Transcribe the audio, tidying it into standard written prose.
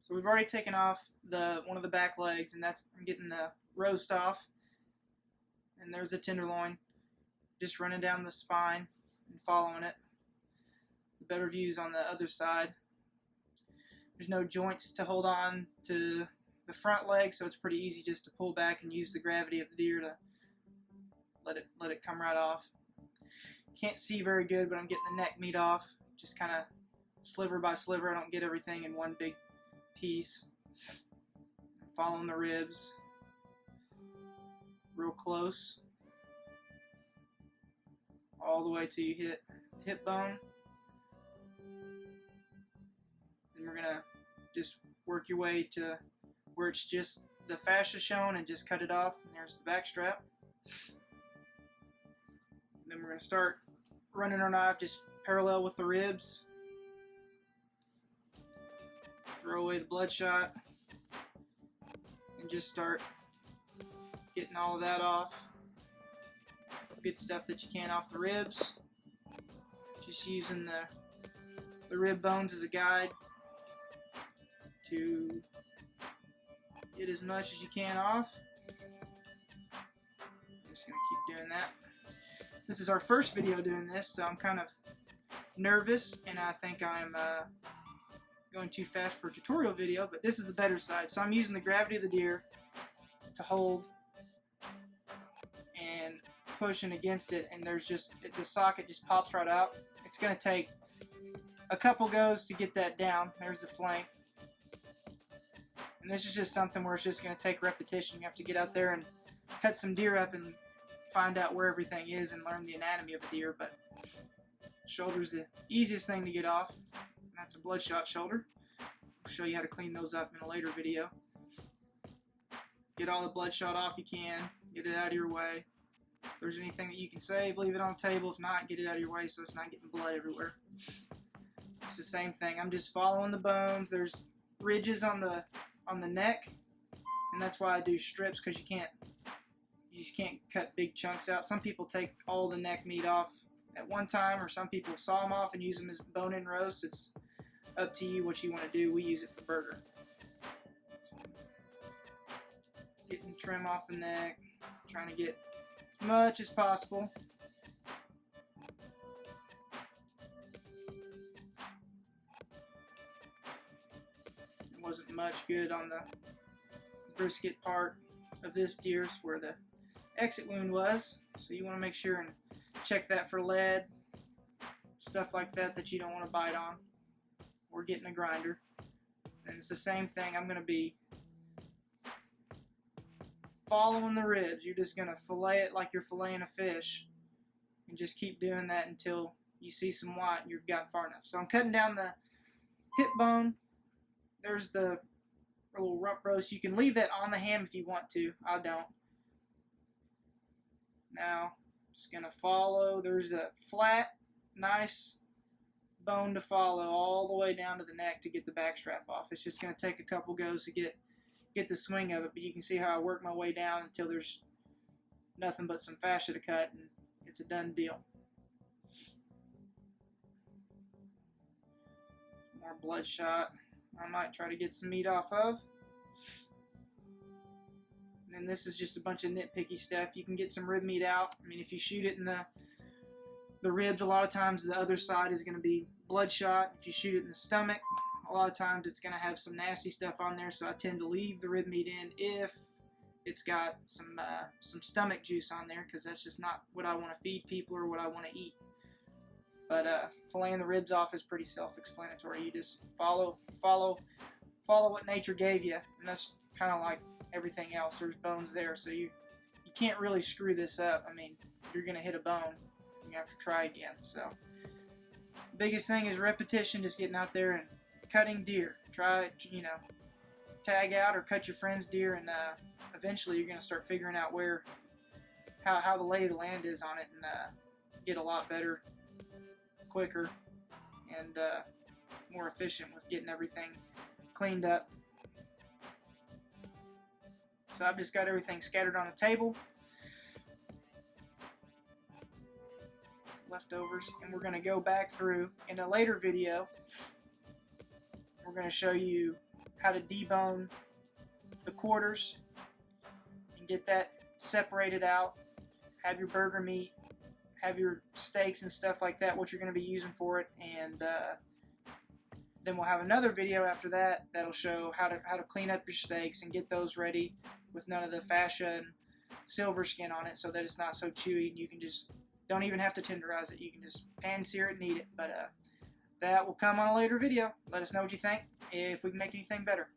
So we've already taken off one of the back legs, and I'm getting the roast off. And there's the tenderloin, just running down the spine and following it. The better views on the other side. There's no joints to hold on to the front leg, so it's pretty easy just to pull back and use the gravity of the deer to let it come right off. Can't see very good, but I'm getting the neck meat off, just kind of sliver by sliver. I don't get everything in one big piece. Following the ribs real close all the way till you hit the hip bone. And we're gonna just work your way to where it's just the fascia shown and just cut it off. And there's the back strap. And then we're gonna start running our knife just parallel with the ribs. Throw away the bloodshot and just start getting all of that off. Good stuff that you can off the ribs. Just using the rib bones as a guide to get as much as you can off. I'm just going to keep doing that. This is our first video doing this, so I'm kind of nervous, and I think I'm going too fast for a tutorial video, but this is the better side. So I'm using the gravity of the deer to hold and pushing against it, and there's just the socket just pops right out. It's going to take a couple goes to get that down. There's the flank. And this is just something where it's just going to take repetition. You have to get out there and cut some deer up and find out where everything is and learn the anatomy of a deer. But shoulder's the easiest thing to get off. And that's a bloodshot shoulder. I'll show you how to clean those up in a later video. Get all the bloodshot off you can. Get it out of your way. If there's anything that you can save, leave it on the table. If not, get it out of your way so it's not getting blood everywhere. It's the same thing. I'm just following the bones. There's ridges on the neck, and that's why I do strips, because you just can't cut big chunks out. Some people take all the neck meat off at one time, or some people saw them off and use them as bone-in roast. It's up to you what you want to do. We use it for burger. Getting trim off the neck, trying to get as much as possible. It wasn't much good on the brisket part of this deer, where the exit wound was, so you want to make sure and check that for lead, stuff like that you don't want to bite on or get in a grinder. And it's the same thing. I'm going to be following the ribs. You're just going to fillet it like you're filleting a fish, and just keep doing that until you see some white and you've gotten far enough. So I'm cutting down the hip bone. There's the little rump roast. You can leave that on the ham if you want to. I don't. Now, just going to follow. There's a flat, nice bone to follow all the way down to the neck to get the back strap off. It's just going to take a couple goes to get the swing of it, but you can see how I work my way down until there's nothing but some fascia to cut, and it's a done deal. More bloodshot. I might try to get some meat off of. And then this is just a bunch of nitpicky stuff. You can get some rib meat out. I mean, if you shoot it in the ribs, a lot of times the other side is going to be bloodshot. If you shoot it in the stomach, a lot of times it's going to have some nasty stuff on there, so I tend to leave the rib meat in if it's got some stomach juice on there, because that's just not what I want to feed people or what I want to eat. But filleting the ribs off is pretty self-explanatory. You just follow what nature gave you, and that's kind of like everything else. There's bones there, so you can't really screw this up. I mean, you're going to hit a bone, and you have to try again. So biggest thing is repetition, just getting out there and cutting deer. Try, tag out or cut your friend's deer, and eventually you're going to start figuring out how the lay of the land is on it, and get a lot better, quicker, and more efficient with getting everything cleaned up. So I've just got everything scattered on the table, leftovers, and we're going to go back through in a later video. We're going to show you how to debone the quarters and get that separated out. Have your burger meat, have your steaks and stuff like that, what you're going to be using for it, and then we'll have another video after that that'll show how to clean up your steaks and get those ready with none of the fascia and silver skin on it, so that it's not so chewy, and you can just don't even have to tenderize it. You can just pan sear it and eat it. But that will come on a later video. Let us know what you think, if we can make anything better.